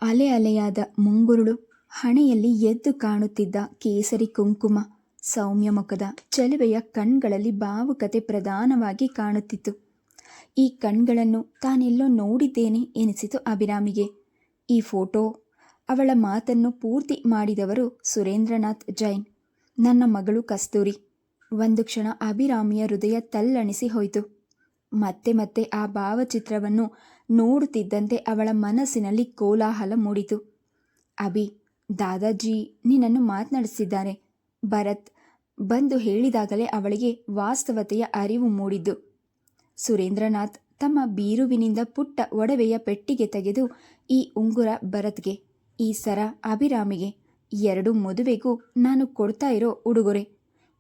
ಅಲೆ ಅಲೆಯಾದ ಮುಂಗುರುಳು, ಹಣೆಯಲ್ಲಿ ಎದ್ದು ಕಾಣುತ್ತಿದ್ದ ಕೇಸರಿ ಕುಂಕುಮ, ಸೌಮ್ಯ ಮುಖದ ಚೆಲುವೆಯ ಕಣ್ಗಳಲ್ಲಿ ಭಾವುಕತೆ ಪ್ರಧಾನವಾಗಿ ಕಾಣುತ್ತಿತ್ತು. ಈ ಕಣ್ಗಳನ್ನು ತಾನೆಲ್ಲೋ ನೋಡಿದ್ದೇನೆ ಎನಿಸಿತು ಅಭಿರಾಮಿಗೆ. ಈ ಫೋಟೋ, ಅವಳ ಮಾತನ್ನು ಪೂರ್ತಿ ಮಾಡಿದವರು ಸುರೇಂದ್ರನಾಥ್ ಜೈನ್. ನನ್ನ ಮಗಳು ಕಸ್ತೂರಿ. ಒಂದು ಕ್ಷಣ ಅಭಿರಾಮಿಯ ಹೃದಯ ತಲ್ಲಣಿಸಿ ಹೋಯಿತು. ಮತ್ತೆ ಮತ್ತೆ ಆ ಭಾವಚಿತ್ರವನ್ನು ನೋಡುತ್ತಿದ್ದಂತೆ ಅವಳ ಮನಸ್ಸಿನಲ್ಲಿ ಕೋಲಾಹಲ ಮೂಡಿತು. ಅಭಿ, ದಾದಾಜಿ ನಿನ್ನನ್ನು ಮಾತನಾಡಿಸಿದ್ದಾರೆ. ಭರತ್ ಬಂದು ಹೇಳಿದಾಗಲೇ ಅವಳಿಗೆ ವಾಸ್ತವತೆಯ ಅರಿವು ಮೂಡಿದ್ದು. ಸುರೇಂದ್ರನಾಥ್ ತಮ್ಮ ಬೀರುವಿನಿಂದ ಪುಟ್ಟ ಒಡವೆಯ ಪೆಟ್ಟಿಗೆ ತೆಗೆದು, ಈ ಉಂಗುರ ಭರತ್ಗೆ, ಈ ಸರ ಅಭಿರಾಮಿಗೆ, ಎರಡು ಮದುವೆಗೂ ನಾನು ಕೊಡ್ತಾ ಇರೋ ಉಡುಗೊರೆ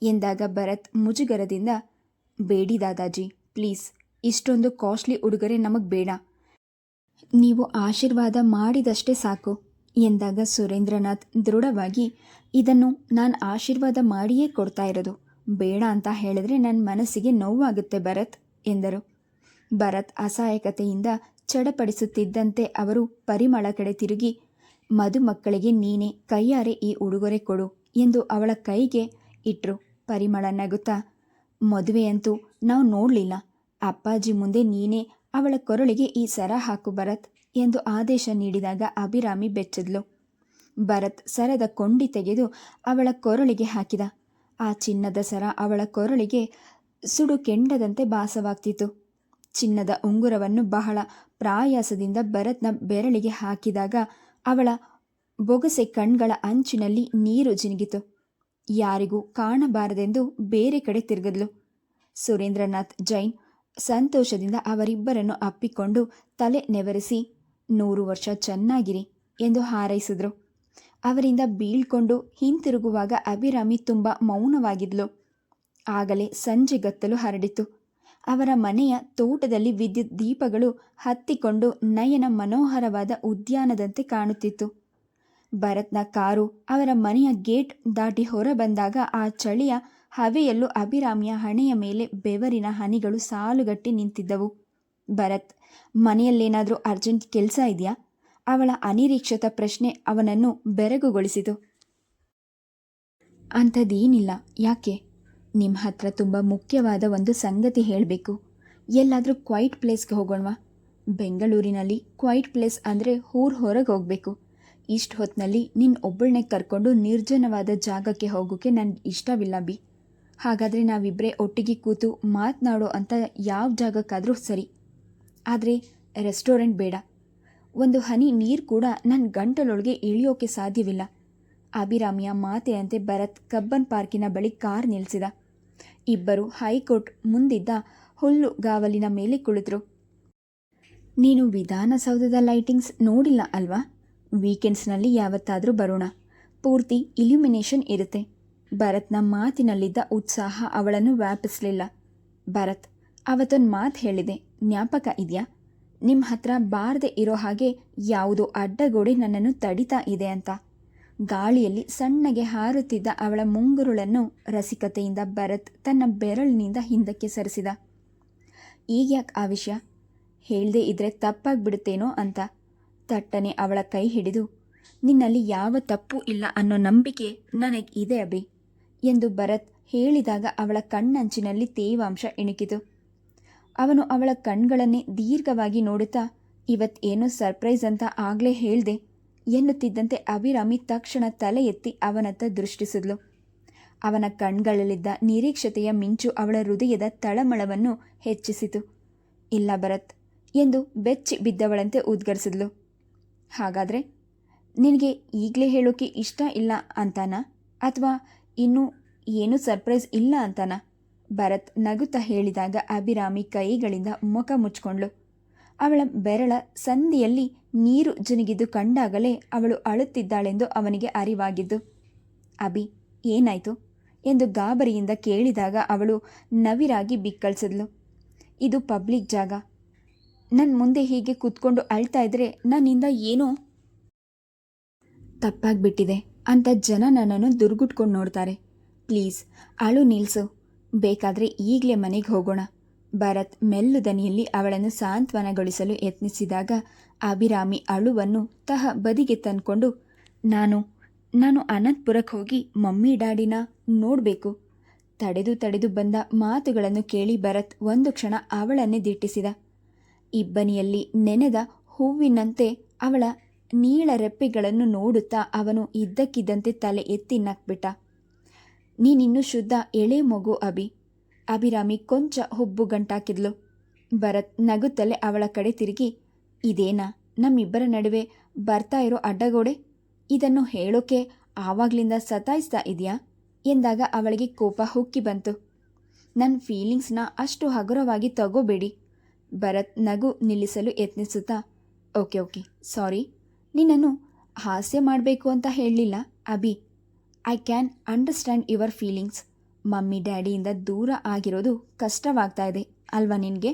ಎಂದಾಗ ಭರತ್ ಮುಜುಗರದಿಂದ, ಬೇಡಿ ದಾದಾಜಿ, ಪ್ಲೀಸ್, ಇಷ್ಟೊಂದು ಕಾಸ್ಟ್ಲಿ ಉಡುಗೊರೆ ನಮಗೆ ಬೇಡ. ನೀವು ಆಶೀರ್ವಾದ ಮಾಡಿದಷ್ಟೇ ಸಾಕು ಎಂದಾಗ ಸುರೇಂದ್ರನಾಥ್ ದೃಢವಾಗಿ, ಇದನ್ನು ನಾನು ಆಶೀರ್ವಾದ ಮಾಡಿಯೇ ಕೊಡ್ತಾ ಇರೋದು. ಬೇಡ ಅಂತ ಹೇಳಿದ್ರೆ ನನ್ನ ಮನಸ್ಸಿಗೆ ನೋವಾಗುತ್ತೆ ಭರತ್ ಎಂದರು. ಭರತ್ ಅಸಹಾಯಕತೆಯಿಂದ ಚಡಪಡಿಸುತ್ತಿದ್ದಂತೆ ಅವರು ಪರಿಮಳ ಕಡೆ ತಿರುಗಿ, ಮದುಮಕ್ಕಳಿಗೆ ನೀನೇ ಕೈಯಾರೆ ಈ ಉಡುಗೊರೆ ಕೊಡು ಎಂದು ಅವಳ ಕೈಗೆ ಇಟ್ರು. ಪರಿಮಳ ನಗುತ್ತಾ, ಮದುವೆಯಂತೂ ನಾವು ನೋಡಲಿಲ್ಲ. ಅಪ್ಪಾಜಿ ಮುಂದೆ ನೀನೇ ಅವಳ ಕೊರಳಿಗೆ ಈ ಸರ ಹಾಕು ಭರತ್ ಎಂದು ಆದೇಶ ನೀಡಿದಾಗ ಅಭಿರಾಮಿ ಬೆಚ್ಚದ್ಲು. ಭರತ್ ಸರದ ಕೊಂಡಿ ತೆಗೆದು ಅವಳ ಕೊರಳಿಗೆ ಹಾಕಿದ. ಆ ಚಿನ್ನದ ಸರ ಅವಳ ಕೊರಳಿಗೆ ಸುಡು ಕೆಂಡದಂತೆ ಭಾಸವಾಗ್ತಿತ್ತು. ಚಿನ್ನದ ಉಂಗುರವನ್ನು ಬಹಳ ಪ್ರಾಯಾಸದಿಂದ ಭರತ್ನ ಬೆರಳಿಗೆ ಹಾಕಿದಾಗ ಅವಳ ಬೊಗಸೆ ಕಣ್ಗಳ ಅಂಚಿನಲ್ಲಿ ನೀರು ಜಿನುಗಿತು. ಯಾರಿಗೂ ಕಾಣಬಾರದೆಂದು ಬೇರೆ ಕಡೆ ತಿರುಗಿದ್ಲು. ಸುರೇಂದ್ರನಾಥ್ ಜೈನ್ ಸಂತೋಷದಿಂದ ಅವರಿಬ್ಬರನ್ನು ಅಪ್ಪಿಕೊಂಡು ತಲೆ ನೆವರಿಸಿ, 100 ವರ್ಷ ಚೆನ್ನಾಗಿರಿ ಎಂದು ಹಾರೈಸಿದ್ರು. ಅವರಿಂದ ಬೀಳ್ಕೊಂಡು ಹಿಂತಿರುಗುವಾಗ ಅಭಿರಾಮಿ ತುಂಬ ಮೌನವಾಗಿದ್ಲು. ಆಗಲೇ ಸಂಜೆಗತ್ತಲು ಹರಡಿತು. ಅವರ ಮನೆಯ ತೋಟದಲ್ಲಿ ವಿದ್ಯುತ್ ದೀಪಗಳು ಹತ್ತಿಕೊಂಡು ನಯನ ಮನೋಹರವಾದ ಉದ್ಯಾನದಂತೆ ಕಾಣುತ್ತಿತ್ತು. ಭರತ್ನ ಕಾರು ಅವರ ಮನೆಯ ಗೇಟ್ ದಾಟಿ ಹೊರ ಬಂದಾಗ ಆ ಚಳಿಯ ಹವೆಯಲ್ಲೂ ಅಭಿರಾಮಿಯ ಹಣೆಯ ಮೇಲೆ ಬೆವರಿನ ಹನಿಗಳು ಸಾಲುಗಟ್ಟಿ ನಿಂತಿದ್ದವು. ಭರತ್, ಮನೆಯಲ್ಲೇನಾದರೂ ಅರ್ಜೆಂಟ್ ಕೆಲಸ ಇದೆಯಾ? ಅವಳ ಅನಿರೀಕ್ಷಿತ ಪ್ರಶ್ನೆ ಅವನನ್ನು ಬೆರಗುಗೊಳಿಸಿತು. ಅಂಥದ್ದೇನಿಲ್ಲ. ಯಾಕೆ? ನಿಮ್ಮ ಹತ್ರ ತುಂಬ ಮುಖ್ಯವಾದ ಒಂದು ಸಂಗತಿ ಹೇಳಬೇಕು. ಎಲ್ಲಾದರೂ ಕ್ವೈಟ್ ಪ್ಲೇಸ್ಗೆ ಹೋಗೋಣವಾ? ಬೆಂಗಳೂರಿನಲ್ಲಿ ಕ್ವೈಟ್ ಪ್ಲೇಸ್ ಅಂದರೆ ಊರು ಹೊರಗೆ ಹೋಗಬೇಕು. ಇಷ್ಟು ಹೊತ್ತಿನಲ್ಲಿ ನಿನ್ನ ಒಬ್ಬಳನ್ನೇ ಕರ್ಕೊಂಡು ನಿರ್ಜನವಾದ ಜಾಗಕ್ಕೆ ಹೋಗೋಕ್ಕೆ ನನಗೆ ಇಷ್ಟವಿಲ್ಲ ಬಿ. ಹಾಗಾದರೆ ನಾವಿಬ್ಬರೇ ಒಟ್ಟಿಗೆ ಕೂತು ಮಾತನಾಡೋ ಅಂತ ಯಾವ ಜಾಗಕ್ಕಾದರೂ ಸರಿ. ಆದರೆ ರೆಸ್ಟೋರೆಂಟ್ ಬೇಡ. ಒಂದು ಹನಿ ನೀರು ಕೂಡ ನನ್ನ ಗಂಟಲೊಳಗೆ ಇಳಿಯೋಕೆ ಸಾಧ್ಯವಿಲ್ಲ. ಅಭಿರಾಮಿಯ ಮಾತೆಯಂತೆ ಭರತ್ ಕಬ್ಬನ್ ಪಾರ್ಕಿನ ಬಳಿ ಕಾರ್ ನಿಲ್ಲಿಸಿದ. ಇಬ್ಬರು ಹೈಕೋರ್ಟ್ ಮುಂದಿದ್ದ ಹುಲ್ಲುಗಾವಲಿನ ಮೇಲೆ ಕುಳಿತರು. ನೀನು ವಿಧಾನಸೌಧದ ಲೈಟಿಂಗ್ಸ್ ನೋಡಿಲ್ಲ ಅಲ್ವಾ? ವೀಕೆಂಡ್ಸ್ನಲ್ಲಿ ಯಾವತ್ತಾದರೂ ಬರೋಣ. ಪೂರ್ತಿ ಇಲ್ಯುಮಿನೇಷನ್ ಇರುತ್ತೆ. ಭರತ್ನ ಮಾತಿನಲ್ಲಿದ್ದ ಉತ್ಸಾಹ ಅವಳನ್ನು ವ್ಯಾಪಿಸಲಿಲ್ಲ. ಭರತ್, ಅವತ್ತೊಂದು ಮಾತು ಹೇಳಿದೆ, ಜ್ಞಾಪಕ ಇದೆಯಾ? ನಿಮ್ಮ ಹತ್ರ ಬಾರದೆ ಇರೋ ಹಾಗೆ ಯಾವುದೋ ಅಡ್ಡಗೋಡೆ ನನ್ನನ್ನು ತಡಿತಾ ಇದೆ ಅಂತ. ಗಾಳಿಯಲ್ಲಿ ಸಣ್ಣಗೆ ಹಾರುತ್ತಿದ್ದ ಅವಳ ಮುಂಗುರುಳನ್ನು ರಸಿಕತೆಯಿಂದ ಭರತ್ ತನ್ನ ಬೆರಳಿನಿಂದ ಹಿಂದಕ್ಕೆ ಸರಿಸಿದ. ಈಗ್ಯಾಕೆ ಆ ವಿಷಯ? ಹೇಳದೇ ಇದ್ರೆ ತಪ್ಪಾಗ್ಬಿಡುತ್ತೇನೋ ಅಂತ. ತಟ್ಟನೆ ಅವಳ ಕೈ ಹಿಡಿದು, ನಿನ್ನಲ್ಲಿ ಯಾವ ತಪ್ಪು ಇಲ್ಲ ಅನ್ನೋ ನಂಬಿಕೆ ನನಗೆ ಇದೆ ಅಭಿ ಎಂದು ಭರತ್ ಹೇಳಿದಾಗ ಅವಳ ಕಣ್ಣಂಚಿನಲ್ಲಿ ತೇವಾಂಶ ಇಣುಕಿತು. ಅವನು ಅವಳ ಕಣ್ಗಳನ್ನೇ ದೀರ್ಘವಾಗಿ ನೋಡುತ್ತಾ, ಇವತ್ತೇನೋ ಸರ್ಪ್ರೈಸ್ ಅಂತ ಆಗಲೇ ಹೇಳ್ದೆ ಎನ್ನುತ್ತಿದ್ದಂತೆ ಅಭಿರಾಮಿ ತಕ್ಷಣ ತಲೆ ಎತ್ತಿ ಅವನತ್ತ ದೃಷ್ಟಿಸಿದ್ಲು. ಅವನ ಕಣ್ಗಳಲ್ಲಿದ್ದ ನಿರೀಕ್ಷತೆಯ ಮಿಂಚು ಅವಳ ಹೃದಯದ ತಳಮಳವನ್ನು ಹೆಚ್ಚಿಸಿತು. ಇಲ್ಲ ಭರತ್ ಎಂದು ಬೆಚ್ಚಿ ಬಿದ್ದವಳಂತೆ ಉದ್ಗರಿಸಿದ್ಲು. ಹಾಗಾದರೆ ನಿನಗೆ ಈಗಲೇ ಹೇಳೋಕೆ ಇಷ್ಟ ಇಲ್ಲ ಅಂತಾನಾ, ಅಥವಾ ಇನ್ನೂ ಏನೂ ಸರ್ಪ್ರೈಸ್ ಇಲ್ಲ ಅಂತಾನಾ? ಭರತ್ ನಗುತ್ತಾ ಹೇಳಿದಾಗ ಅಭಿರಾಮಿ ಕೈಗಳಿಂದ ಮುಖ ಮುಚ್ಕೊಂಡ್ಳು. ಅವಳ ಬೆರಳ ಸಂದಿಯಲ್ಲಿ ನೀರು ಜುನುಗಿದ್ದು ಕಂಡಾಗಲೇ ಅವಳು ಅಳುತ್ತಿದ್ದಾಳೆಂದು ಅವನಿಗೆ ಅರಿವಾಗಿದ್ದು. ಅಭಿ, ಏನಾಯಿತು ಎಂದು ಗಾಬರಿಯಿಂದ ಕೇಳಿದಾಗ ಅವಳು ನವಿರಾಗಿ ಬಿಕ್ಕಳಿಸಿದ್ಲು. ಇದು ಪಬ್ಲಿಕ್ ಜಾಗ. ನನ್ನ ಮುಂದೆ ಹೀಗೆ ಕೂತ್ಕೊಂಡು ಅಳ್ತಾ ಇದ್ರೆ ನನ್ನಿಂದ ಏನೋ ತಪ್ಪಾಗ್ಬಿಟ್ಟಿದೆ ಅಂತ ಜನ ನನ್ನನ್ನು ದುರ್ಗುಟ್ಕೊಂಡು ನೋಡ್ತಾರೆ. ಪ್ಲೀಸ್ ಅಳು ನಿಲ್ಲಿಸು. ಬೇಕಾದರೆ ಈಗಲೇ ಮನೆಗೆ ಹೋಗೋಣ. ಭರತ್ ಮೆಲ್ಲು ದನಿಯಲ್ಲಿ ಅವಳನ್ನು ಸಾಂತ್ವನಗೊಳಿಸಲು ಯತ್ನಿಸಿದಾಗ ಅಭಿರಾಮಿ ಅಳುವನ್ನು ಬದಿಗೆ ತಂದ್ಕೊಂಡು, ನಾನು ನಾನು ಅನಂತಪುರಕ್ಕೆ ಹೋಗಿ ಮಮ್ಮಿ ಡ್ಯಾಡಿನ ನೋಡಬೇಕು. ತಡೆದು ಬಂದ ಮಾತುಗಳನ್ನು ಕೇಳಿ ಭರತ್ ಒಂದು ಕ್ಷಣ ಅವಳನ್ನೇ ದಿಟ್ಟಿಸಿದ. ಇಬ್ಬನಿಯಲ್ಲಿ ನೆನೆದ ಹೂವಿನಂತೆ ಅವಳ ನೀಳ ರೆಪ್ಪೆಗಳನ್ನು ನೋಡುತ್ತಾ ಅವನು ಇದ್ದಕ್ಕಿದ್ದಂತೆ ತಲೆ ಎತ್ತಿ ನಕ್ಬಿಟ್ಟ. ನೀನಿನ್ನೂ ಶುದ್ಧ ಎಳೆ ಮಗು ಅಭಿರಾಮಿ ಕೊಂಚ ಹುಬ್ಬು ಗಂಟಾಕಿದ್ಲು. ಭರತ್ ನಗುತ್ತಲೇ ಅವಳ ಕಡೆ ತಿರುಗಿ, ಇದೇನಾ ನಮ್ಮಿಬ್ಬರ ನಡುವೆ ಬರ್ತಾ ಇರೋ ಅಡ್ಡಗೋಡೆ? ಇದನ್ನು ಹೇಳೋಕೆ ಆವಾಗ್ಲಿಂದ ಸತಾಯಿಸ್ತಾ ಇದೆಯಾ ಎಂದಾಗ ಅವಳಿಗೆ ಕೋಪ ಹುಕ್ಕಿ ಬಂತು. ನನ್ನ ಫೀಲಿಂಗ್ಸ್ನ ಅಷ್ಟು ಹಗುರವಾಗಿ ತಗೋಬೇಡಿ. ಭರತ್ ನಗು ನಿಲ್ಲಿಸಲು ಯತ್ನಿಸುತ್ತಾ, ಓಕೆ ಸಾರಿ, ನಿನ್ನನ್ನು ಹಾಸ್ಯ ಮಾಡಬೇಕು ಅಂತ ಹೇಳಲಿಲ್ಲ I can understand your feelings. Mummy ಡ್ಯಾಡಿಯಿಂದ ದೂರ ಆಗಿರೋದು ಕಷ್ಟವಾಗ್ತಾ ಇದೆ ಅಲ್ವಾ ನಿನಗೆ?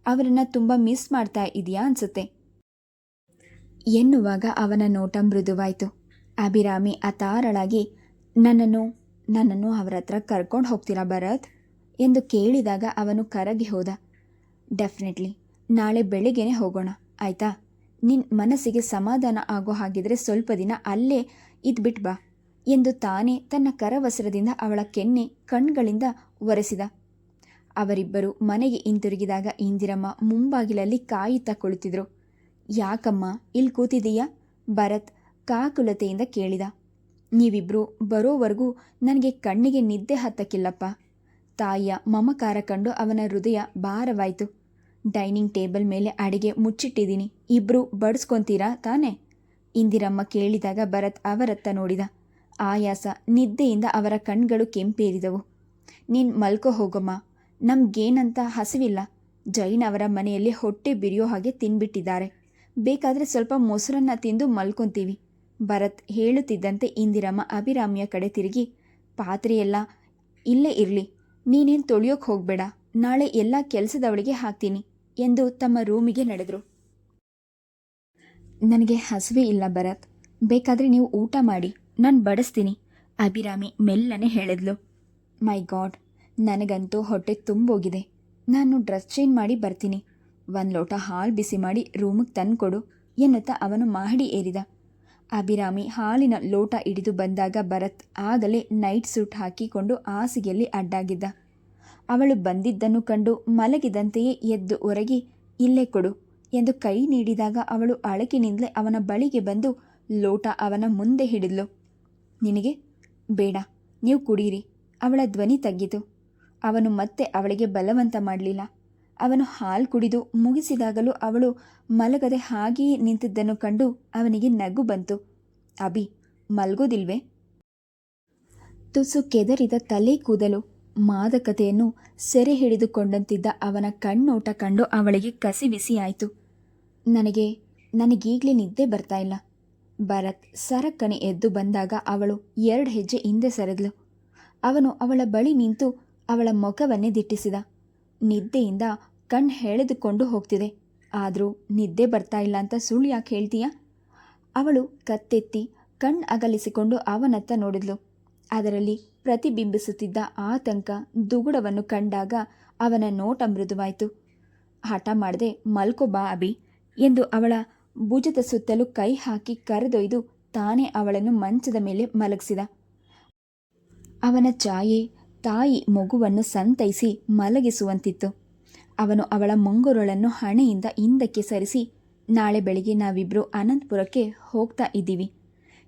ಅವರನ್ನು ತುಂಬ ಮಿಸ್ ಮಾಡ್ತಾ ಇದೆಯಾ ಅನಿಸುತ್ತೆ ಎನ್ನುವಾಗ ಅವನ ನೋಟ ಮೃದುವಾಯಿತು. ಅಭಿರಾಮಿ ಅತಾರಳಾಗಿ, ನನ್ನನ್ನು ಅವರ ಹತ್ರ ಕರ್ಕೊಂಡು ಹೋಗ್ತೀರಾ ಭರತ್ ಎಂದು ಕೇಳಿದಾಗ ಅವನು ಕರಗಿ ಹೋದ. ಡೆಫಿನೆಟ್ಲಿ, ನಾಳೆ ಬೆಳಿಗ್ಗೆನೇ ಹೋಗೋಣ ಆಯಿತಾ? ನಿನ್ನ ಮನಸ್ಸಿಗೆ ಸಮಾಧಾನ ಆಗೋ ಹಾಗಿದ್ರೆ ಸ್ವಲ್ಪ ದಿನ ಅಲ್ಲೇ ಇದ್ಬಿಟ್ಟು ಬಾ ಎಂದು ತಾನೇ ತನ್ನ ಕರವಸ್ತ್ರದಿಂದ ಅವಳ ಕೆನ್ನೆ ಕಣ್ಗಳಿಂದ ಒರೆಸಿದ. ಅವರಿಬ್ಬರು ಮನೆಗೆ ಹಿಂತಿರುಗಿದಾಗ ಇಂದಿರಮ್ಮ ಮುಂಬಾಗಿಲಲ್ಲಿ ಕಾಯುತ್ತಾ ಕುಳಿತಿದ್ರು. ಯಾಕಮ್ಮ ಇಲ್ಲಿ ಕೂತಿದೀಯಾ? ಭರತ್ ಕಾಕುಲತೆಯಿಂದ ಕೇಳಿದ. ನೀವಿಬ್ರು ಬರೋವರೆಗೂ ನನಗೆ ಕಣ್ಣಿಗೆ ನಿದ್ದೆ ಹತ್ತಕ್ಕಿಲ್ಲಪ್ಪ. ತಾಯಿಯ ಮಮಕಾರ ಕಂಡು ಅವನ ಹೃದಯ ಭಾರವಾಯಿತು. ಡೈನಿಂಗ್ ಟೇಬಲ್ ಮೇಲೆ ಅಡಿಗೆ ಮುಚ್ಚಿಟ್ಟಿದ್ದೀನಿ, ಇಬ್ರು ಬಡಿಸ್ಕೊತೀರಾ ತಾನೇ? ಇಂದಿರಮ್ಮ ಕೇಳಿದಾಗ ಭರತ್ ಅವರತ್ತ ನೋಡಿದ. ಆಯಾಸ ನಿದ್ದೆಯಿಂದ ಅವರ ಕಣ್ಗಳು ಕೆಂಪೇರಿದವು. ನೀನು ಮಲ್ಕೋ ಹೋಗಮ್ಮ, ನಮ್ಗೇನಂತ ಹಸಿವಿಲ್ಲ. ಜೈನ್ ಅವರ ಮನೆಯಲ್ಲಿ ಹೊಟ್ಟೆ ಬಿರಿಯೋ ಹಾಗೆ ತಿನ್ಬಿಟ್ಟಿದ್ದಾರೆ. ಬೇಕಾದರೆ ಸ್ವಲ್ಪ ಮೊಸರನ್ನ ತಿಂದು ಮಲ್ಕೊತೀವಿ. ಭರತ್ ಹೇಳುತ್ತಿದ್ದಂತೆ ಇಂದಿರಮ್ಮ ಅಭಿರಾಮಿಯ ಕಡೆ ತಿರುಗಿ, ಪಾತ್ರೆಯೆಲ್ಲ ಇಲ್ಲೇ ಇರಲಿ, ನೀನೇನು ತೊಳೆಯೋಕೆ ಹೋಗಬೇಡ, ನಾಳೆ ಎಲ್ಲ ಕೆಲಸದವಳಿಗೆ ಹಾಕ್ತೀನಿ ಎಂದು ತಮ್ಮ ರೂಮಿಗೆ ನಡೆದರು. ನನಗೆ ಹಸಿವೆ ಇಲ್ಲ ಭರತ್, ಬೇಕಾದರೆ ನೀವು ಊಟ ಮಾಡಿ, ನಾನು ಬಡಿಸ್ತೀನಿ, ಅಭಿರಾಮಿ ಮೆಲ್ಲನೆ ಹೇಳಿದ್ಲು. ಮೈ ಗಾಡ್, ನನಗಂತೂ ಹೊಟ್ಟೆ ತುಂಬೋಗಿದೆ. ನಾನು ಡ್ರೆಸ್ ಚೇಂಜ್ ಮಾಡಿ ಬರ್ತೀನಿ. ಒಂದು ಲೋಟ ಹಾಲು ಬಿಸಿ ಮಾಡಿ ರೂಮಿಗೆ ತಂದುಕೊಡು ಎನ್ನುತ್ತಾ ಅವನು ಮಹಡಿ ಏರಿದ. ಅಭಿರಾಮಿ ಹಾಲಿನ ಲೋಟ ಹಿಡಿದು ಬಂದಾಗ ಭರತ್ ಆಗಲೇ ನೈಟ್ ಸೂಟ್ ಹಾಕಿಕೊಂಡು ಹಾಸಿಗೆಯಲ್ಲಿ ಅಡ್ಡಾಗಿದ್ದ. ಅವಳು ಬಂದಿದ್ದನ್ನು ಕಂಡು ಮಲಗಿದಂತೆಯೇ ಎದ್ದು ಹೊರಗಿ, ಇಲ್ಲೇ ಕೊಡು ಎಂದು ಕೈ ನೀಡಿದಾಗ ಅವಳು ಅಳಕಿನಿಂದಲೇ ಅವನ ಬಳಿಗೆ ಬಂದು ಲೋಟ ಅವನ ಮುಂದೆ ಹಿಡಿದ್ಲು. ನಿನಗೆ ಬೇಡ, ನೀವು ಕುಡೀರಿ. ಅವಳ ಧ್ವನಿ ತಗ್ಗಿತು. ಅವನು ಮತ್ತೆ ಅವಳಿಗೆ ಬಲವಂತ ಮಾಡಲಿಲ್ಲ. ಅವನು ಹಾಲು ಕುಡಿದು ಮುಗಿಸಿದಾಗಲೂ ಅವಳು ಮಲಗದೆ ಹಾಗೆಯೇ ನಿಂತಿದ್ದನ್ನು ಕಂಡು ಅವನಿಗೆ ನಗು ಬಂತು. ಮಲ್ಗೋದಿಲ್ವೇ? ತುಸು ಕೆದರಿದ ತಲೆ ಕೂದಲು ಮಾದಕತೆಯನ್ನು ಸೆರೆ ಹಿಡಿದುಕೊಂಡಂತಿದ್ದ ಅವನ ಕಣ್ಣೋಟ ಕಂಡು ಅವಳಿಗೆ ಕಸಿವಿಸಿಯಾಯಿತು. ನನಗೀಗಲೇ ನಿದ್ದೆ ಬರ್ತಾ ಇಲ್ಲ. ಭರತ್ ಸರಕ್ಕನೆ ಎದ್ದು ಬಂದಾಗ ಅವಳು 2 ಹೆಜ್ಜೆ ಹಿಂದೆ ಸರಿದ್ಲು. ಅವನು ಅವಳ ಬಳಿ ನಿಂತು ಅವಳ ಮುಖವನ್ನೇ ದಿಟ್ಟಿಸಿದ. ನಿದ್ದೆಯಿಂದ ಕಣ್ಣು ಎಳೆದುಕೊಂಡು ಹೋಗ್ತಿದೆ, ಆದರೂ ನಿದ್ದೆ ಬರ್ತಾ ಇಲ್ಲ ಅಂತ ಸುಳ್ಳು ಯಾಕೆ ಹೇಳ್ತೀಯಾ? ಅವಳು ಕತ್ತೆತ್ತಿ ಕಣ್ಣು ಅಗಲಿಸಿಕೊಂಡು ಅವನತ್ತ ನೋಡಿದ್ಲು. ಅದರಲ್ಲಿ ಪ್ರತಿಬಿಂಬಿಸುತ್ತಿದ್ದ ಆತಂಕ ದುಗುಡವನ್ನು ಕಂಡಾಗ ಅವನ ನೋಟ ಮೃದುವಾಯಿತು. ಹಠ ಮಾಡದೆ ಮಲ್ಕೋ ಬಾ ಎಂದು ಅವಳ ಭುಜದ ಸುತ್ತಲೂ ಕೈ ಹಾಕಿ ಕರೆದೊಯ್ದು ತಾನೇ ಅವಳನ್ನು ಮಂಚದ ಮೇಲೆ ಮಲಗಿಸಿದ. ಅವನ ಛಾಯೆ ತಾಯಿ ಮಗುವನ್ನು ಸಂತೈಸಿ ಮಲಗಿಸುವಂತಿತ್ತು. ಅವನು ಅವಳ ಮುಂಗುರುಳನ್ನು ಹಣೆಯಿಂದ ಹಿಂದಕ್ಕೆ ಸರಿಸಿ, ನಾಳೆ ಬೆಳಿಗ್ಗೆ ನಾವಿಬ್ಬರು ಅನಂತಪುರಕ್ಕೆ ಹೋಗ್ತಾ ಇದ್ದೀವಿ,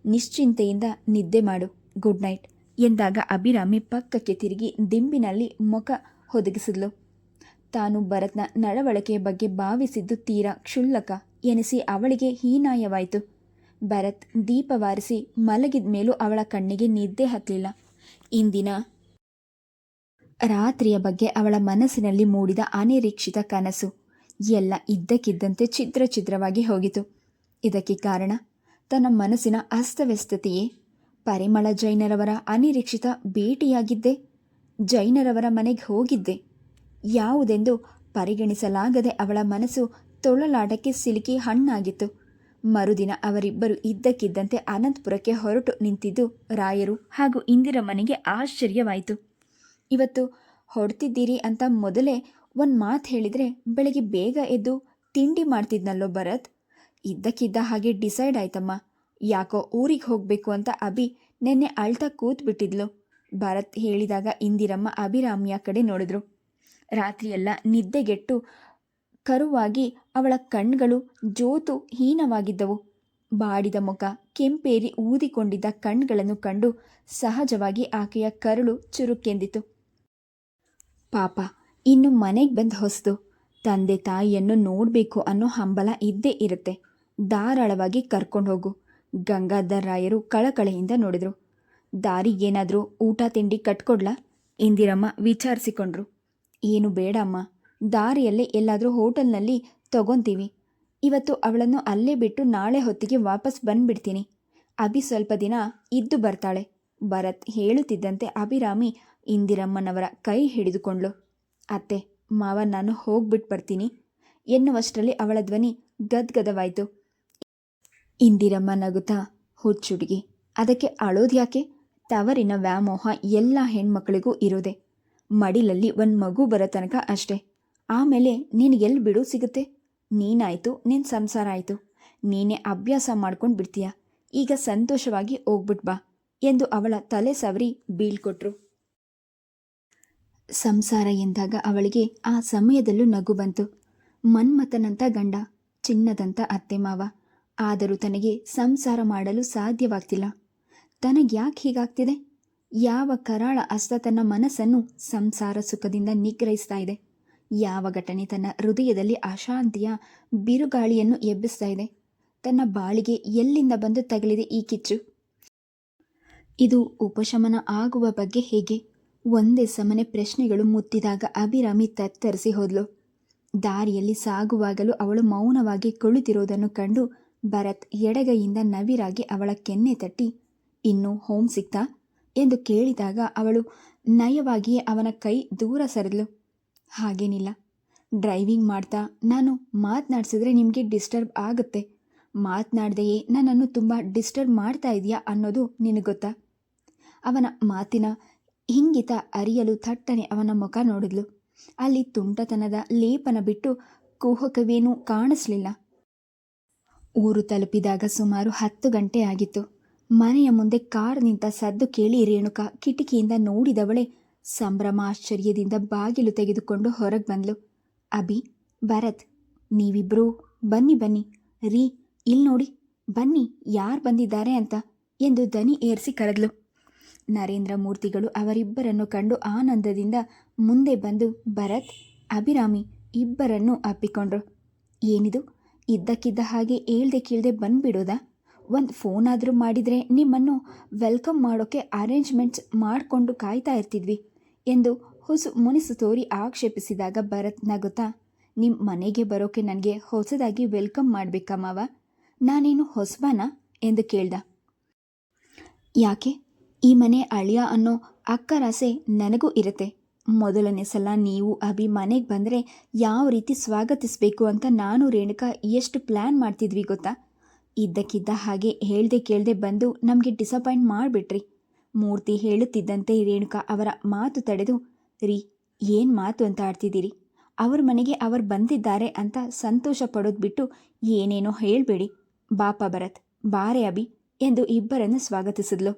ನಿಶ್ಚಿಂತೆಯಿಂದ ನಿದ್ದೆ ಮಾಡು, ಗುಡ್ ನೈಟ್ ಎಂದಾಗ ಅಭಿರಾಮಿ ಪಕ್ಕಕ್ಕೆ ತಿರುಗಿ ದಿಂಬಿನಲ್ಲಿ ಮುಖ ಹೊದಗಿಸಿದ್ಲು. ತಾನು ಭರತ್ನ ನಡವಳಿಕೆಯ ಬಗ್ಗೆ ಭಾವಿಸಿದ್ದು ತೀರಾ ಕ್ಷುಲ್ಲಕ ಎನಿಸಿ ಅವಳಿಗೆ ಹೀನಾಯವಾಯಿತು. ಭರತ್ ದೀಪವಾರಿಸಿ ಮಲಗಿದ ಮೇಲೂ ಅವಳ ಕಣ್ಣಿಗೆ ನಿದ್ದೆ ಹತ್ತಲಿಲ್ಲ. ಇಂದಿನ ರಾತ್ರಿಯ ಬಗ್ಗೆ ಅವಳ ಮನಸ್ಸಿನಲ್ಲಿ ಮೂಡಿದ ಅನಿರೀಕ್ಷಿತ ಕನಸು ಎಲ್ಲ ಇದ್ದಕ್ಕಿದ್ದಂತೆ ಛಿದ್ರವಾಗಿ ಹೋಗಿತು. ಇದಕ್ಕೆ ಕಾರಣ ತನ್ನ ಮನಸ್ಸಿನ ಅಸ್ತವ್ಯಸ್ತತೆಯೇ? ಪರಿಮಳ ಜೈನರವರ ಅನಿರೀಕ್ಷಿತ ಭೇಟಿಯಾಗಿದ್ದೆ? ಜೈನರವರ ಮನೆಗೆ ಹೋಗಿದ್ದೆ? ಯಾವುದೆಂದು ಪರಿಗಣಿಸಲಾಗದೆ ಅವಳ ಮನಸ್ಸು ತೊಳಲಾಟಕ್ಕೆ ಸಿಲುಕಿ ಹಣ್ಣಾಗಿತ್ತು. ಮರುದಿನ ಅವರಿಬ್ಬರು ಇದ್ದಕ್ಕಿದ್ದಂತೆ ಅನಂತಪುರಕ್ಕೆ ಹೊರಟು ನಿಂತಿದ್ದು ರಾಯರು ಹಾಗೂ ಇಂದಿರಮ್ಮನಿಗೆ ಆಶ್ಚರ್ಯವಾಯಿತು. ಇವತ್ತು ಹೊರಡ್ತಿದ್ದೀರಿ ಅಂತ ಮೊದಲೇ ಒಂದು ಮಾತು ಹೇಳಿದರೆ ಬೆಳಗ್ಗೆ ಬೇಗ ಎದ್ದು ತಿಂಡಿ ಮಾಡ್ತಿದ್ನಲ್ಲೋ ಭರತ್, ಇದ್ದಕ್ಕಿದ್ದ ಹಾಗೆ ಡಿಸೈಡ್ ಆಯ್ತಮ್ಮ. ಯಾಕೋ ಊರಿಗೆ ಹೋಗಬೇಕು ಅಂತ ಅಭಿ ನಿನ್ನೆ ಅಳ್ತಾ ಕೂತ್ಬಿಟ್ಟಿದ್ಲು. ಭರತ್ ಹೇಳಿದಾಗ ಇಂದಿರಮ್ಮ ಅಭಿರಾಮಿಯ ಕಡೆ ನೋಡಿದ್ರು. ರಾತ್ರಿಯೆಲ್ಲ ನಿದ್ದೆಗೆಟ್ಟು ಕರುವಾಗಿ ಅವಳ ಕಣ್ಗಳು ಜೋತು ಹೀನವಾಗಿದ್ದವು. ಬಾಡಿದ ಮುಖ, ಕೆಂಪೇರಿ ಊದಿಕೊಂಡಿದ್ದ ಕಣ್ಗಳನ್ನು ಕಂಡು ಸಹಜವಾಗಿ ಆಕೆಯ ಕರುಳು ಚುರುಕೆಂದಿತು. ಪಾಪ, ಇನ್ನು ಮನೆಗೆ ಬಂದು ಹೊಸ್ತು. ತಂದೆ ತಾಯಿಯನ್ನು ನೋಡಬೇಕು ಅನ್ನೋ ಹಂಬಲ ಇದ್ದೇ ಇರುತ್ತೆ. ಧಾರಾಳವಾಗಿ ಕರ್ಕೊಂಡು ಹೋಗು. ಗಂಗಾಧರ್ ರಾಯರು ಕಳಕಳೆಯಿಂದ ನೋಡಿದ್ರು. ದಾರಿಗೇನಾದರೂ ಊಟ ತಿಂಡಿ ಕಟ್ಕೊಡ್ಲಾ? ಇಂದಿರಮ್ಮ ವಿಚಾರಿಸಿಕೊಂಡ್ರು. ಏನು ಬೇಡ ಅಮ್ಮ, ದಾರಿಯಲ್ಲೇ ಎಲ್ಲಾದರೂ ಹೋಟೆಲ್ನಲ್ಲಿ ತಗೊಂತೀವಿ. ಇವತ್ತು ಅವಳನ್ನು ಅಲ್ಲೇ ಬಿಟ್ಟು ನಾಳೆ ಹೊತ್ತಿಗೆ ವಾಪಸ್ ಬಂದ್ಬಿಡ್ತೀನಿ. ಅಭಿ ಸ್ವಲ್ಪ ದಿನ ಇದ್ದು ಬರ್ತಾಳೆ. ಭರತ್ ಹೇಳುತ್ತಿದ್ದಂತೆ ಅಭಿರಾಮಿ ಇಂದಿರಮ್ಮನವರ ಕೈ ಹಿಡಿದುಕೊಂಡ್ಳು. ಅತ್ತೆ ಮಾವ, ನಾನು ಹೋಗ್ಬಿಟ್ಟು ಬರ್ತೀನಿ ಎನ್ನುವಷ್ಟರಲ್ಲಿ ಅವಳ ಧ್ವನಿ ಗದ್ಗದವಾಯಿತು. ಇಂದಿರಮ್ಮ ನಗುತ್ತಾ, ಹುಚ್ಚುಡುಗಿ, ಅದಕ್ಕೆ ಅಳೋದ್ಯಾಕೆ? ತವರಿನ ವ್ಯಾಮೋಹ ಎಲ್ಲ ಹೆಣ್ಮಕ್ಳಿಗೂ ಇರೋದೆ. ಮಡಿಲಲ್ಲಿ ಒಂದು ಮಗು ಬರೋ ತನಕ ಅಷ್ಟೆ. ಆಮೇಲೆ ನಿನಗೆಲ್ಲಿ ಬಿಡು ಸಿಗುತ್ತೆ? ನೀನಾಯಿತು, ನಿನ್ನ ಸಂಸಾರ ಆಯಿತು, ನೀನೇ ಅಭ್ಯಾಸ ಮಾಡ್ಕೊಂಡು ಬಿಡ್ತೀಯ. ಈಗ ಸಂತೋಷವಾಗಿ ಹೋಗ್ಬಿಟ್ ಬಾ ಎಂದು ಅವಳ ತಲೆ ಸವರಿ ಬೀಳ್ಕೊಟ್ರು. ಸಂಸಾರ ಎಂದಾಗ ಅವಳಿಗೆ ಆ ಸಮಯದಲ್ಲೂ ನಗು ಬಂತು. ಮನ್ಮಥನಂಥ ಗಂಡ, ಚಿನ್ನದಂಥ ಅತ್ತೆ ಮಾವ, ಆದರೂ ತನಗೆ ಸಂಸಾರ ಮಾಡಲು ಸಾಧ್ಯವಾಗ್ತಿಲ್ಲ. ತನಗ್ಯಾಕೆ ಹೀಗಾಗ್ತಿದೆ? ಯಾವ ಕರಾಳ ಹಸ್ತ ತನ್ನ ಮನಸ್ಸನ್ನು ಸಂಸಾರ ಸುಖದಿಂದ ನಿಗ್ರಹಿಸ್ತಾ ಇದೆ? ಯಾವ ಘಟನೆ ತನ್ನ ಹೃದಯದಲ್ಲಿ ಅಶಾಂತಿಯ ಬಿರುಗಾಳಿಯನ್ನು ಎಬ್ಬಿಸ್ತಾ ಇದೆ? ತನ್ನ ಬಾಳಿಗೆ ಎಲ್ಲಿಂದ ಬಂದು ತಗಲಿದೆ ಈ ಕಿಚ್ಚು? ಇದು ಉಪಶಮನ ಆಗುವ ಬಗ್ಗೆ ಹೇಗೆ? ಒಂದೇ ಸಮನೆ ಪ್ರಶ್ನೆಗಳು ಮುತ್ತಿದಾಗ ಅಭಿರಾಮಿ ತತ್ತರಿಸಿ ಹೋದ್ಲು. ದಾರಿಯಲ್ಲಿ ಸಾಗುವಾಗಲೂ ಅವಳು ಮೌನವಾಗಿ ಕುಳಿತಿರೋದನ್ನು ಕಂಡು ಭರತ್ ಎಡಗೈಯಿಂದ ನವಿರಾಗಿ ಅವಳ ಕೆನ್ನೆ ತಟ್ಟಿ, ಇನ್ನೂ ಹೋಮ್ ಸಿಕ್ತಾ ಎಂದು ಕೇಳಿದಾಗ ಅವಳು ನಯವಾಗಿಯೇ ಅವನ ಕೈ ದೂರ ಸರಿದ್ಲು. ಹಾಗೇನಿಲ್ಲ, ಡ್ರೈವಿಂಗ್ ಮಾಡ್ತಾ ನಾನು ಮಾತನಾಡಿಸಿದ್ರೆ ನಿಮಗೆ ಡಿಸ್ಟರ್ಬ್ ಆಗುತ್ತೆ. ಮಾತನಾಡ್ದೆಯೇ ನನ್ನನ್ನು ತುಂಬ ಡಿಸ್ಟರ್ಬ್ ಮಾಡ್ತಾ ಇದೆಯಾ ಅನ್ನೋದು ನಿನಗೆ ಗೊತ್ತಾ? ಅವನ ಮಾತಿನ ಹಿಂಗಿತ ಅರಿಯಲು ಥಟ್ಟನೆ ಅವನ ಮುಖ ನೋಡಿದ್ಲು. ಅಲ್ಲಿ ತುಂಟತನದ ಲೇಪನ ಬಿಟ್ಟು ಕುಹಕವೇನೂ ಕಾಣಿಸ್ಲಿಲ್ಲ. ಊರು ತಲುಪಿದಾಗ ಸುಮಾರು 10 ಗಂಟೆ ಆಗಿತ್ತು. ಮನೆಯ ಮುಂದೆ ಕಾರ್ ನಿಂತ ಸದ್ದು ಕೇಳಿ ರೇಣುಕಾ ಕಿಟಕಿಯಿಂದ ನೋಡಿದವಳೆ ಸಂಭ್ರಮಾಶ್ಚರ್ಯದಿಂದ ಬಾಗಿಲು ತೆಗೆದುಕೊಂಡು ಹೊರಗೆ ಬಂದ್ಲು. ಅಭಿ, ಭರತ್, ನೀವಿಬ್ರೂ ಬನ್ನಿ ಬನ್ನಿ ರೀ, ಇಲ್ಲಿ ನೋಡಿ, ಬನ್ನಿ ಯಾರು ಬಂದಿದ್ದಾರೆ ಅಂತ ಎಂದು ದನಿ ಏರಿಸಿ ಕರೆದ್ಲು. ನರೇಂದ್ರ ಮೂರ್ತಿಗಳು ಅವರಿಬ್ಬರನ್ನು ಕಂಡು ಆನಂದದಿಂದ ಮುಂದೆ ಬಂದು ಭರತ್, ಅಭಿರಾಮಿ ಇಬ್ಬರನ್ನೂ ಅಪ್ಪಿಕೊಂಡ್ರು. ಏನಿದು, ಇದ್ದಕ್ಕಿದ್ದ ಹಾಗೆ ಹೇಳ್ದೆ ಕೇಳ್ದೆ ಬಂದ್ಬಿಡೋದಾ? ಒಂದು ಫೋನ್ ಆದರೂ ಮಾಡಿದರೆ ನಿಮ್ಮನ್ನು ವೆಲ್ಕಮ್ ಮಾಡೋಕ್ಕೆ ಅರೇಂಜ್ಮೆಂಟ್ಸ್ ಮಾಡಿಕೊಂಡು ಕಾಯ್ತಾ ಇರ್ತಿದ್ವಿ ಎಂದು ಹುಸು ಮುನಿಸು ತೋರಿ ಆಕ್ಷೇಪಿಸಿದಾಗ ಭರತ್ ನಗುತ್ತಾ, ನಿಮ್ಮ ಮನೆಗೆ ಬರೋಕ್ಕೆ ನನಗೆ ಹೊಸದಾಗಿ ವೆಲ್ಕಮ್ ಮಾಡಬೇಕಾ ಮಾವ? ನಾನೇನು ಹೊಸಬನಾ ಎಂದು ಕೇಳ್ದ. ಯಾಕೆ? ಈ ಮನೆ ಅಳಿಯ ಅನ್ನೋ ಅಕ್ಕರಾಸೆ ನನಗೂ ಇರುತ್ತೆ. ಮೊದಲನೇ ಸಲ ನೀವು ಅಭಿ ಮನೆಗೆ ಬಂದರೆ ಯಾವ ರೀತಿ ಸ್ವಾಗತಿಸಬೇಕು ಅಂತ ನಾನು ರೇಣುಕಾ ಎಷ್ಟು ಪ್ಲ್ಯಾನ್ ಮಾಡ್ತಿದ್ವಿ ಗೊತ್ತಾ? ಇದ್ದಕ್ಕಿದ್ದ ಹಾಗೆ ಹೇಳ್ದೆ ಕೇಳ್ದೆ ಬಂದು ನಮಗೆ ಡಿಸಪಾಯಿಂಟ್ ಮಾಡಿಬಿಟ್ರಿ. ಮೂರ್ತಿ ಹೇಳುತ್ತಿದ್ದಂತೆ ರೇಣುಕಾ ಅವರ ಮಾತು ತಡೆದು, ರೀ, ಏನು ಮಾತು ಅಂತ ಆಡ್ತಿದ್ದೀರಿ? ಅವ್ರ ಮನೆಗೆ ಅವರು ಬಂದಿದ್ದಾರೆ ಅಂತ ಸಂತೋಷ ಪಡೋದು ಬಿಟ್ಟು ಏನೇನೋ ಹೇಳಬೇಡಿ. ಬಾಪ ಭರತ್, ಬಾರೆ ಅಭಿ ಎಂದು ಇಬ್ಬರನ್ನು ಸ್ವಾಗತಿಸಿದ್ಲು.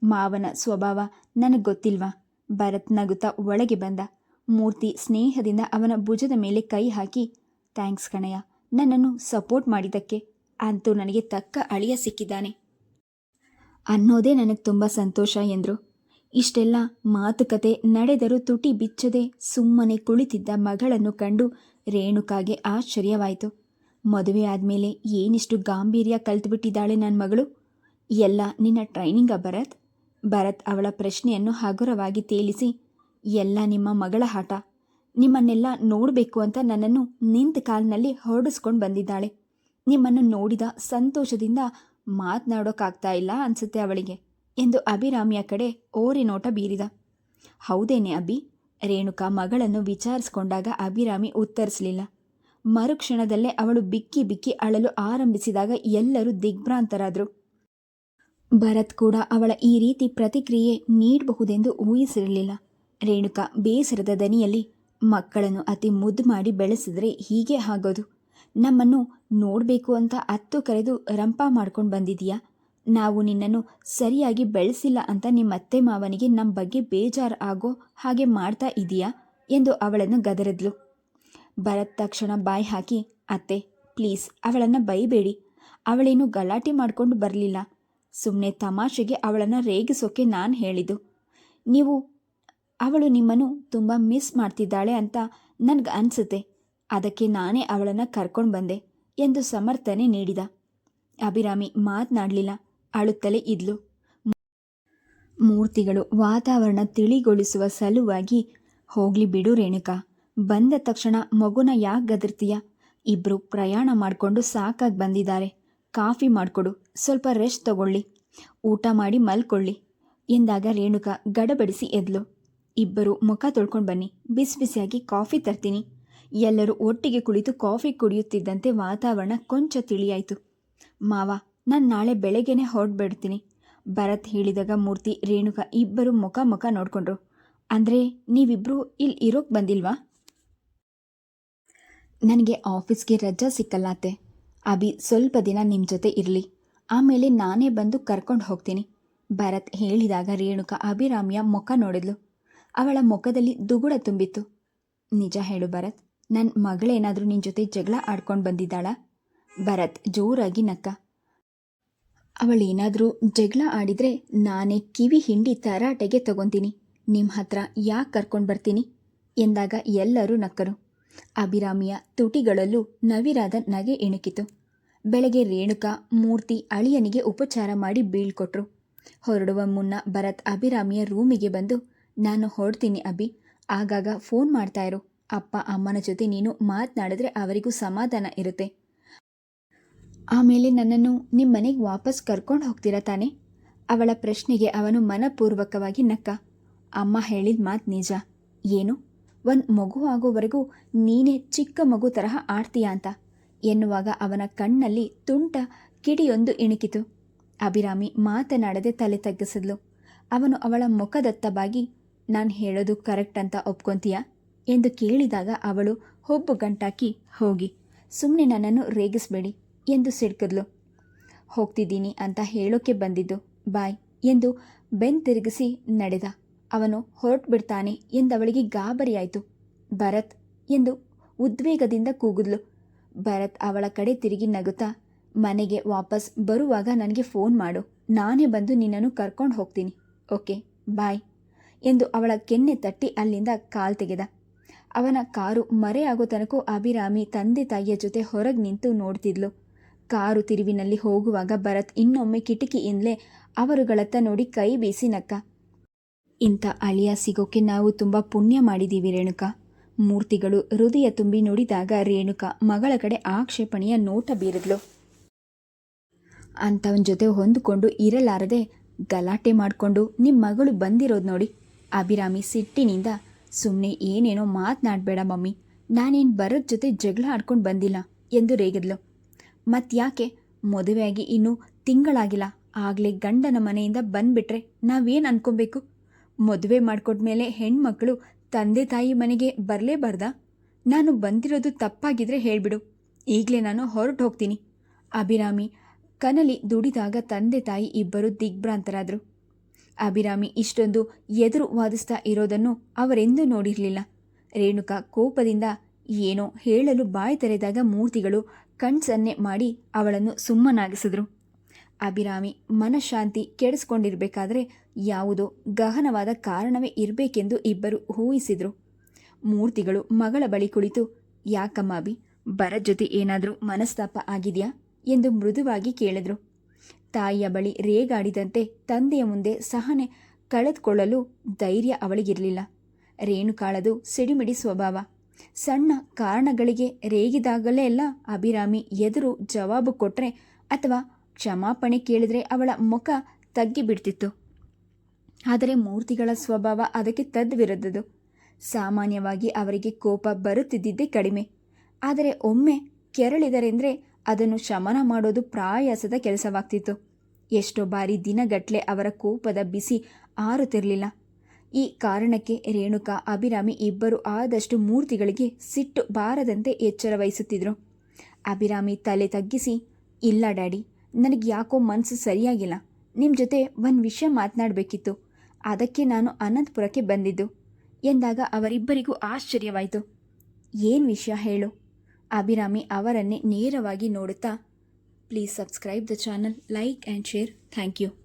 ಮಾವನ ಸ್ವಭಾವ ನನಗೆ ಗೊತ್ತಿಲ್ವಾ? ಭರತ್ ನಗುತ್ತಾ ಒಳಗೆ ಬಂದ. ಮೂರ್ತಿ ಸ್ನೇಹದಿಂದ ಅವನ ಭುಜದ ಮೇಲೆ ಕೈ ಹಾಕಿ, ಥ್ಯಾಂಕ್ಸ್ ಕಣಯ್ಯ, ನನ್ನನ್ನು ಸಪೋರ್ಟ್ ಮಾಡಿದ್ದಕ್ಕೆ. ಅಂತೂ ನನಗೆ ತಕ್ಕ ಅಳಿಯ ಸಿಕ್ಕಿದ್ದಾನೆ ಅನ್ನೋದೇ ನನಗೆ ತುಂಬ ಸಂತೋಷ ಎಂದರು. ಇಷ್ಟೆಲ್ಲ ಮಾತುಕತೆ ನಡೆದರೂ ತುಟಿ ಬಿಚ್ಚದೆ ಸುಮ್ಮನೆ ಕುಳಿತಿದ್ದ ಮಗಳನ್ನು ಕಂಡು ರೇಣುಕಾಗೆ ಆಶ್ಚರ್ಯವಾಯಿತು. ಮದುವೆ ಆದಮೇಲೆ ಏನಿಷ್ಟು ಗಾಂಭೀರ್ಯ ಕಲ್ತುಬಿಟ್ಟಿದ್ದಾಳೆ ನನ್ನ ಮಗಳು? ಎಲ್ಲ ನಿನ್ನ ಟ್ರೈನಿಂಗ ಭರತ್? ಭರತ್ ಅವಳ ಪ್ರಶ್ನೆಯನ್ನು ಹಗುರವಾಗಿ ತೇಲಿಸಿ, ಎಲ್ಲ ನಿಮ್ಮ ಮಗಳ ಹಠ. ನಿಮ್ಮನ್ನೆಲ್ಲ ನೋಡಬೇಕು ಅಂತ ನನ್ನನ್ನು ನಿಂತ ಕಾಲಿನಲ್ಲಿ ಹೊರಡಿಸ್ಕೊಂಡು ಬಂದಿದ್ದಾಳೆ. ನಿಮ್ಮನ್ನು ನೋಡಿದ ಸಂತೋಷದಿಂದ ಮಾತನಾಡೋಕ್ಕಾಗ್ತಾ ಇಲ್ಲ ಅನಿಸುತ್ತೆ ಅವಳಿಗೆ ಎಂದು ಅಭಿರಾಮಿಯ ಕಡೆ ಓರೆ ನೋಟ ಬೀರಿದ. ಹೌದೇನೆ ಅಭಿ? ರೇಣುಕಾ ಮಗಳನ್ನು ವಿಚಾರಿಸಿಕೊಂಡಾಗ ಅಭಿರಾಮಿ ಉತ್ತರಿಸಲಿಲ್ಲ. ಮರುಕ್ಷಣದಲ್ಲೇ ಅವಳು ಬಿಕ್ಕಿ ಬಿಕ್ಕಿ ಅಳಲು ಆರಂಭಿಸಿದಾಗ ಎಲ್ಲರೂ ದಿಗ್ಭ್ರಾಂತರಾದರು. ಭರತ್ ಕೂಡ ಅವಳ ಈ ರೀತಿ ಪ್ರತಿಕ್ರಿಯೆ ನೀಡಬಹುದೆಂದು ಊಹಿಸಿರಲಿಲ್ಲ. ರೇಣುಕಾ ಬೇಸರದ ದನಿಯಲ್ಲಿ, ಮಕ್ಕಳನ್ನು ಅತಿ ಮುದ್ದು ಮಾಡಿ ಬೆಳೆಸಿದ್ರೆ ಹೀಗೆ ಆಗೋದು. ನಮ್ಮನ್ನು ನೋಡಬೇಕು ಅಂತ ಹತ್ತು ಕರೆದು ರಂಪ ಮಾಡ್ಕೊಂಡು ಬಂದಿದೀಯಾ? ನಾವು ನಿನ್ನನ್ನು ಸರಿಯಾಗಿ ಬೆಳೆಸಿಲ್ಲ ಅಂತ ನಿಮ್ಮ ಅತ್ತೆ ಮಾವನಿಗೆ ನಮ್ಮ ಬಗ್ಗೆ ಬೇಜಾರು ಆಗೋ ಹಾಗೆ ಮಾಡ್ತಾ ಇದೀಯಾ ಎಂದು ಅವಳನ್ನು ಗದರಿದ್ಲು. ಭರತ್ ತಕ್ಷಣ ಬಾಯಿ ಹಾಕಿ, ಅತ್ತೆ ಪ್ಲೀಸ್ ಅವಳನ್ನು ಬೈಬೇಡಿ, ಅವಳೇನು ಗಲಾಟೆ ಮಾಡಿಕೊಂಡು ಬರಲಿಲ್ಲ, ಸುಮ್ಮನೆ ತಮಾಷೆಗೆ ಅವಳನ್ನು ರೇಗಿಸೋಕೆ ನಾನು ಹೇಳಿದ್ದು. ಅವಳು ನಿಮ್ಮನ್ನು ತುಂಬ ಮಿಸ್ ಮಾಡ್ತಿದ್ದಾಳೆ ಅಂತ ನನಗೆ ಅನಿಸುತ್ತೆ, ಅದಕ್ಕೆ ನಾನೇ ಅವಳನ್ನು ಕರ್ಕೊಂಡು ಬಂದೆ ಎಂದು ಸಮರ್ಥನೆ ನೀಡಿದ. ಅಭಿರಾಮಿ ಮಾತನಾಡಲಿಲ್ಲ, ಅಳುತ್ತಲೇ ಇದ್ಲು. ಮೂರ್ತಿಗಳು ವಾತಾವರಣ ತಿಳಿಗೊಳಿಸುವ ಸಲುವಾಗಿ, ಹೋಗ್ಲಿ ಬಿಡು ರೇಣುಕಾ, ಬಂದ ತಕ್ಷಣ ಮಗುನ ಯಾಕೆ ಗದರ್ತೀಯ? ಇಬ್ಬರು ಪ್ರಯಾಣ ಮಾಡಿಕೊಂಡು ಸಾಕಾಗಿ ಬಂದಿದ್ದಾರೆ, ಕಾಫಿ ಮಾಡಿಕೊಡು, ಸ್ವಲ್ಪ ರೆಸ್ಟ್ ತಗೊಳ್ಳಿ, ಊಟ ಮಾಡಿ ಮಲ್ಕೊಳ್ಳಿ ಎಂದಾಗ ರೇಣುಕಾ ಗಡಬಡಿಸಿ ಎದ್ಲು. ಇಬ್ಬರು ಮುಖ ತೊಳ್ಕೊಂಡು ಬನ್ನಿ, ಬಿಸಿ ಬಿಸಿಯಾಗಿ ಕಾಫಿ ತರ್ತೀನಿ. ಎಲ್ಲರೂ ಒಟ್ಟಿಗೆ ಕುಳಿತು ಕಾಫಿ ಕುಡಿಯುತ್ತಿದ್ದಂತೆ ವಾತಾವರಣ ಕೊಂಚ ತಿಳಿಯಾಯಿತು. ಮಾವ, ನಾನು ನಾಳೆ ಬೆಳಗ್ಗೆನೆ ಹೊರಡ್ಬಿಡ್ತೀನಿ ಭರತ್ ಹೇಳಿದಾಗ ಮೂರ್ತಿ ರೇಣುಕಾ ಇಬ್ಬರು ಮುಖ ಮುಖ ನೋಡ್ಕೊಂಡ್ರು. ಅಂದರೆ ನೀವಿಬ್ಬರು ಇಲ್ಲಿ ಇರೋಕ್ಕೆ ಬಂದಿಲ್ವಾ? ನನಗೆ ಆಫೀಸ್ಗೆ ರಜಾ ಸಿಕ್ಕಲ್ಲ ಅತ್ತೆ. ಅಭಿ ಸ್ವಲ್ಪ ದಿನ ನಿಮ್ಮ ಜೊತೆ ಇರಲಿ, ಆಮೇಲೆ ನಾನೇ ಬಂದು ಕರ್ಕೊಂಡು ಹೋಗ್ತೀನಿ ಭರತ್ ಹೇಳಿದಾಗ ರೇಣುಕಾ ಅಭಿರಾಮಿಯ ಮುಖ ನೋಡಿದ್ಲು. ಅವಳ ಮುಖದಲ್ಲಿ ದುಗುಡ ತುಂಬಿತ್ತು. ನಿಜ ಹೇಳು ಭರತ್, ನನ್ನ ಮಗಳೇನಾದರೂ ನಿನ್ನ ಜೊತೆ ಜಗಳ ಆಡ್ಕೊಂಡು ಬಂದಿದ್ದಾಳಾ? ಭರತ್ ಜೋರಾಗಿ ನಕ್ಕ. ಅವಳೇನಾದರೂ ಜಗಳ ಆಡಿದರೆ ನಾನೇ ಕಿವಿ ಹಿಂಡಿ ತರಾಟೆಗೆ ತಗೊತೀನಿ, ನಿಮ್ಮ ಹತ್ರ ಯಾಕೆ ಕರ್ಕೊಂಡು ಬರ್ತೀನಿ ಎಂದಾಗ ಎಲ್ಲರೂ ನಕ್ಕರು. ಅಭಿರಾಮಿಯ ತುಟಿಗಳಲ್ಲೂ ನವಿರಾದ ನಗೆ ಇಣುಕಿತು. ಬೆಳಗ್ಗೆ ರೇಣುಕಾ ಮೂರ್ತಿ ಅಳಿಯನಿಗೆ ಉಪಚಾರ ಮಾಡಿ ಬೀಳ್ಕೊಟ್ರು. ಹೊರಡುವ ಮುನ್ನ ಭರತ್ ಅಭಿರಾಮಿಯ ರೂಮಿಗೆ ಬಂದು, ನಾನು ಹೊರಡ್ತೀನಿ ಅಭಿ, ಆಗಾಗ ಫೋನ್ ಮಾಡ್ತಾ ಇರು, ಅಪ್ಪ ಅಮ್ಮನ ಜೊತೆ ನೀನು ಮಾತನಾಡಿದ್ರೆ ಅವರಿಗೂ ಸಮಾಧಾನ ಇರುತ್ತೆ, ಆಮೇಲೆ ನನ್ನನ್ನು ನಿಮ್ಮ ಮನೆಗೆ ವಾಪಸ್ ಕರ್ಕೊಂಡು ಹೋಗ್ತೀರಾ ತಾನೆ? ಅವಳ ಪ್ರಶ್ನೆಗೆ ಅವನು ಮನಪೂರ್ವಕವಾಗಿ ನಕ್ಕ. ಅಮ್ಮ ಹೇಳಿದ ಮಾತು ನಿಜ. ಏನು, ಒಂದು ಮಗು ಆಗೋವರೆಗೂ ನೀನೇ ಚಿಕ್ಕ ಮಗು ತರಹ ಆಡ್ತೀಯಾ ಅಂತ ಎನ್ನುವಾಗ ಅವನ ಕಣ್ಣಲ್ಲಿ ತುಂಟ ಕಿಡಿಯೊಂದು ಇಣುಕಿತು. ಅಭಿರಾಮಿ ಮಾತನಾಡದೆ ತಲೆ ತಗ್ಗಿಸಿದ್ಲು. ಅವನು ಅವಳ ಮುಖದತ್ತ ಬಾಗಿ, ನಾನು ಹೇಳೋದು ಕರೆಕ್ಟ್ ಅಂತ ಒಪ್ಕೊಂತೀಯಾ ಎಂದು ಕೇಳಿದಾಗ ಅವಳು ಹೊಬ್ಬು ಗಂಟಾಕಿ, ಹೋಗಿ ಸುಮ್ಮನೆ ನನ್ನನ್ನು ರೇಗಿಸಬೇಡಿ ಎಂದು ಸಿಡ್ಕಿದ್ಲು. ಹೋಗ್ತಿದ್ದೀನಿ ಅಂತ ಹೇಳೋಕೆ ಬಂದಿದ್ದು, ಬಾಯ್ ಎಂದು ಬೆನ್ ತಿರುಗಿಸಿ ನಡೆದ. ಅವನು ಹೊರಟುಬಿಡ್ತಾನೆ ಎಂದವಳಿಗೆ ಗಾಬರಿಯಾಯಿತು. ಭರತ್ ಎಂದು ಉದ್ವೇಗದಿಂದ ಕೂಗಿದ್ಲು. ಭರತ್ ಅವಳ ಕಡೆ ತಿರುಗಿ ನಗುತ್ತಾ, ಮನೆಗೆ ವಾಪಸ್ ಬರುವಾಗ ನನಗೆ ಫೋನ್ ಮಾಡು, ನಾನೇ ಬಂದು ನಿನ್ನನ್ನು ಕರ್ಕೊಂಡು ಹೋಗ್ತೀನಿ, ಓಕೆ ಬಾಯ್ ಎಂದು ಅವಳ ಕೆನ್ನೆ ತಟ್ಟಿ ಅಲ್ಲಿಂದ ಕಾಲ್ ತೆಗೆದ. ಅವನ ಕಾರು ಮರೆಯಾಗೋ ತನಕ ಅಭಿರಾಮಿ ತಂದೆ ತಾಯಿಯ ಜೊತೆ ಹೊರಗೆ ನಿಂತು ನೋಡ್ತಿದ್ಲು. ಕಾರು ತಿರುವಿನಲ್ಲಿ ಹೋಗುವಾಗ ಭರತ್ ಇನ್ನೊಮ್ಮೆ ಕಿಟಕಿಯಿಂದಲೇ ಅವರುಗಳತ್ತ ನೋಡಿ ಕೈ ಬೀಸಿ ನಕ್ಕ. ಇಂಥ ಅಳಿಯ ಸಿಗೋಕೆ ನಾವು ತುಂಬ ಪುಣ್ಯ ಮಾಡಿದ್ದೀವಿ ರೇಣುಕಾ. ಮೂರ್ತಿಗಳು ಹೃದಯ ತುಂಬಿ ನೋಡಿದಾಗ ರೇಣುಕಾ ಮಗಳ ಕಡೆ ಆಕ್ಷೇಪಣೆಯ ನೋಟ ಬೀರಿದ್ಲು. ಅಂಥವನ ಜೊತೆ ಹೊಂದಿಕೊಂಡು ಇರಲಾರದೆ ಗಲಾಟೆ ಮಾಡಿಕೊಂಡು ನಿಮ್ಮ ಮಗಳು ಬಂದಿರೋದು ನೋಡಿ. ಅಭಿರಾಮಿ ಸಿಟ್ಟಿನಿಂದ, ಸುಮ್ಮನೆ ಏನೇನೋ ಮಾತನಾಡಬೇಡ ಮಮ್ಮಿ, ನಾನೇನು ಭರತ್ ಜೊತೆ ಜಗಳ ಆಡ್ಕೊಂಡು ಬಂದಿಲ್ಲ ಎಂದು ರೇಗಿದ್ಲು. ಮತ್ತ್ಯಾಕೆ, ಮದುವೆಯಾಗಿ ಇನ್ನೂ ತಿಂಗಳಾಗಿಲ್ಲ, ಆಗಲೇ ಗಂಡನ ಮನೆಯಿಂದ ಬಂದುಬಿಟ್ರೆ ನಾವೇನು ಅನ್ಕೊಬೇಕು? ಮದುವೆ ಮಾಡ್ಕೊಟ್ಮೇಲೆ ಹೆಣ್ಮಕ್ಳು ತಂದೆ ತಾಯಿ ಮನೆಗೆ ಬರಲೇಬಾರ್ದಾ? ನಾನು ಬಂದಿರೋದು ತಪ್ಪಾಗಿದ್ರೆ ಹೇಳಿಬಿಡು, ಈಗಲೇ ನಾನು ಹೊರಟು ಹೋಗ್ತೀನಿ. ಅಭಿರಾಮಿ ಕನಲಿ ದುಡಿದಾಗ ತಂದೆ ತಾಯಿ ಇಬ್ಬರು ದಿಗ್ಭ್ರಾಂತರಾದರು. ಅಭಿರಾಮಿ ಇಷ್ಟೊಂದು ಎದುರು ವಾದಿಸ್ತಾ ಇರೋದನ್ನು ಅವರೆಂದೂ ನೋಡಿರಲಿಲ್ಲ. ರೇಣುಕಾ ಕೋಪದಿಂದ ಏನೋ ಹೇಳಲು ಬಾಯಿ ತೆರೆದಾಗ ಮೂರ್ತಿಗಳು ಕಣ್ಸನ್ನೆ ಮಾಡಿ ಅವಳನ್ನು ಸುಮ್ಮನಾಗಿಸಿದ್ರು. ಅಭಿರಾಮಿ ಮನಃಶಾಂತಿ ಕೆಡಿಸ್ಕೊಂಡಿರಬೇಕಾದ್ರೆ ಯಾವುದೋ ಗಹನವಾದ ಕಾರಣವೇ ಇರಬೇಕೆಂದು ಇಬ್ಬರು ಊಹಿಸಿದ್ರು. ಮೂರ್ತಿಗಳು ಮಗಳ ಬಳಿ ಕುಳಿತು, ಯಾಕಮ್ಮ ಅಭಿ, ಭರತ್ ಜೊತೆ ಏನಾದರೂ ಮನಸ್ತಾಪ ಆಗಿದೆಯಾ ಎಂದು ಮೃದುವಾಗಿ ಕೇಳಿದ್ರು. ತಾಯಿಯ ಬಳಿ ರೇಗಾಡಿದಂತೆ ತಂದೆಯ ಮುಂದೆ ಸಹನೆ ಕಳೆದುಕೊಳ್ಳಲು ಧೈರ್ಯ ಅವಳಿಗಿರಲಿಲ್ಲ. ರೇಣುಕಾಳದು ಸಿಡಿಮಿಡಿ ಸ್ವಭಾವ. ಸಣ್ಣ ಕಾರಣಗಳಿಗೆ ರೇಗಿದಾಗಲೇ ಎಲ್ಲ ಅಭಿರಾಮಿ ಎದುರು ಜವಾಬು ಕೊಟ್ಟರೆ ಅಥವಾ ಕ್ಷಮಾಪಣೆ ಕೇಳಿದರೆ ಅವಳ ಮುಖ ತಗ್ಗಿಬಿಡ್ತಿತ್ತು. ಆದರೆ ಮೂರ್ತಿಗಳ ಸ್ವಭಾವ ಅದಕ್ಕೆ ತದ್ವಿರುದ್ಧದ್ದು. ಸಾಮಾನ್ಯವಾಗಿ ಅವರಿಗೆ ಕೋಪ ಬರುತ್ತಿದ್ದೇ ಕಡಿಮೆ, ಆದರೆ ಒಮ್ಮೆ ಕೆರಳಿದರೆಂದರೆ ಅದನ್ನು ಶಮನ ಮಾಡೋದು ಪ್ರಾಯಾಸದ ಕೆಲಸವಾಗ್ತಿತ್ತು. ಎಷ್ಟೋ ಬಾರಿ ದಿನಗಟ್ಟಲೆ ಅವರ ಕೋಪದ ಬಿಸಿ ಆರುತ್ತಿರಲಿಲ್ಲ. ಈ ಕಾರಣಕ್ಕೆ ರೇಣುಕಾ ಅಭಿರಾಮಿ ಇಬ್ಬರು ಆದಷ್ಟು ಮೂರ್ತಿಗಳಿಗೆ ಸಿಟ್ಟು ಬಾರದಂತೆ ಎಚ್ಚರ ವಹಿಸುತ್ತಿದ್ದರು. ಅಭಿರಾಮಿ ತಲೆ ತಗ್ಗಿಸಿ, ಇಲ್ಲ ಡ್ಯಾಡಿ, ನನಗೆ ಯಾಕೋ ಮನಸ್ಸು ಸರಿಯಾಗಿಲ್ಲ. ನಿಮ್ಮ ಜೊತೆ ಒಂದು ವಿಷಯ ಮಾತನಾಡಬೇಕಿತ್ತು. ಅದಕ್ಕೆ ನಾನು ಅನಂತಪುರಕ್ಕೆ ಬಂದಿದ್ದು ಎಂದಾಗ ಅವರಿಬ್ಬರಿಗೂ ಆಶ್ಚರ್ಯವಾಯಿತು. ಏನು ವಿಷಯ ಹೇಳು? ಅಭಿರಾಮಿ ಅವರನ್ನೇ ನೇರವಾಗಿ ನೋಡುತ್ತಾ, please subscribe the channel, like and share, thank you.